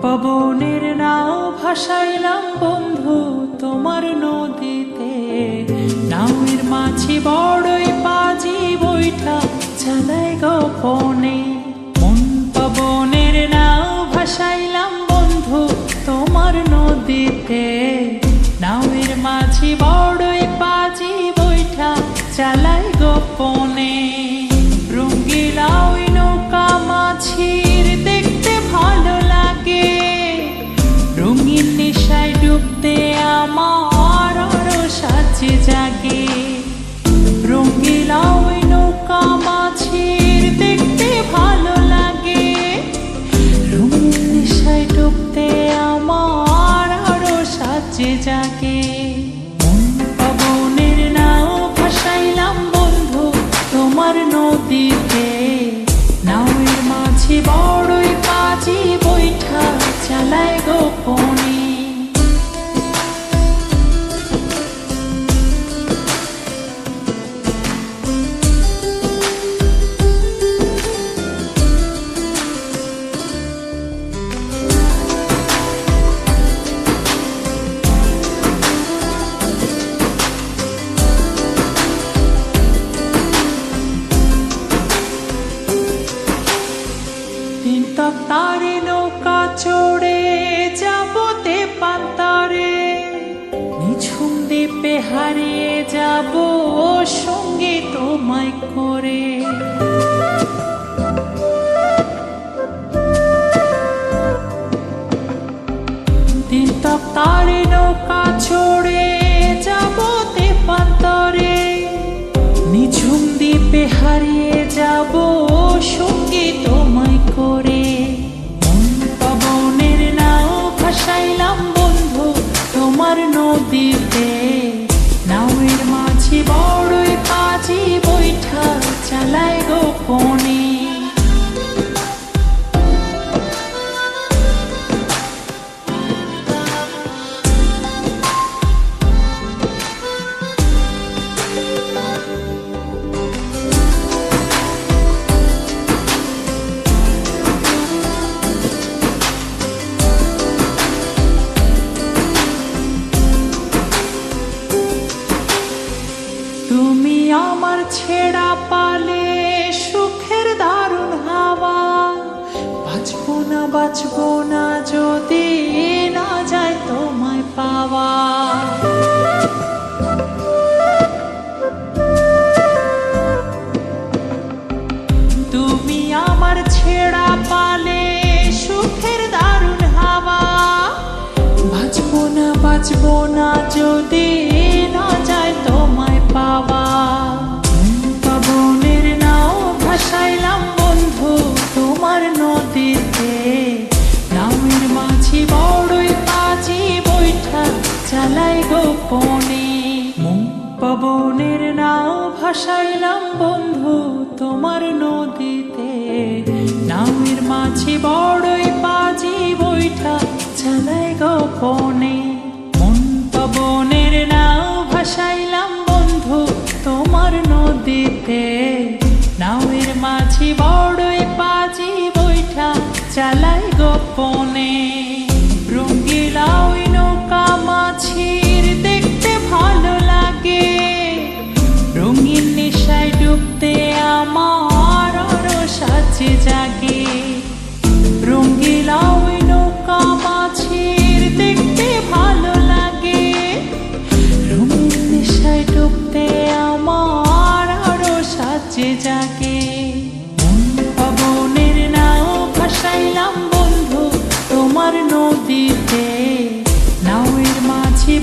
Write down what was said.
পবনের নাও ভাসাইলাম বন্ধু তোমার নদীতে, নাওয়ের মাঝি বড়ই পাজি বৈঠা চালায় গোপনে। মন পবনের নাও ভাসাইলাম বন্ধু তোমার নদীতে, নাওয়ের মাঝি বড়ই পাজি বৈঠা চালায় গোপনে। রঙ্গিলা ওই নৌকা মাঝির দেখতে ভালো লাগে, রঙিন নেশায় ডুবতে আমার আরো সাজে জাগে। রঙ্গিলা ওই নৌকা মাঝির দেখতে ভালো লাগে, রঙিন নেশায় ডুবতে আমার আরো সাজে জাগে। পবনের নাও ভাসাইলাম বন্ধু তোমার নদীতে, নাওয়ের মাঝি বড়ই পাজি বৈঠা চালায় গোপনে। তারে নৌকা চড়ে যাবতে পান্তারে, নিঝুম দ্বীপে হারিয়ে যাব সঙ্গে তোমায় করে। দিন তক তারে নৌকা চড়ে যাবতে পান্তারে, নিঝুম দ্বীপে হারিয়ে যাব সঙ্গে তোমায় করে। পবনের নাও ভাসাইলাম বন্ধু তোমার নদীতে, নাওয়ের মাঝি বড়ই পাজি বৈঠা চালায় গোপনে। তুমি আমার ছেড়া পালে সুখের দারুণ হাওয়া, বাঁচবো না যদি না যায় তোমায় পাওয়া। তুমি আমার ছেড়া পালে সুখের দারুণ হাওয়া, বাঁচবো না যদি না যায় তোমায় পাওয়া। পবনের নাও ভাসাইলাম বন্ধু তোমার নদীতে, নাওয়ের মাঝি বড়ই পাজি বৈঠা চালায় গোপনে। পবনের নাও ভাসাইলাম বন্ধু তোমার নদীতে, নাওয়ের মাঝি বড়ই পাজি বৈঠা চালায় গোপনে। পবনের নাও ভাসাইলাম বন্ধু তোমার নদীতে, নাওয়ের মাঝি বড়ই পাজি বৈঠা চালায় গোপনে। রঙ্গিলা ওই নৌকা মাঝির দেখতে ভালো লাগে, রঙিন নেশায় ডুবতে আমার আরো সাজে জাগে। রঙ্গিলা ওই নৌকা মাঝির দেখতে ভালো লাগে, রঙিন নেশায় ডুবতে আমার আরো সাজে জাগে। পবনের নাও ভাসাইলাম বন্ধু তোমার নদীতে, নাওয়ের মাঝি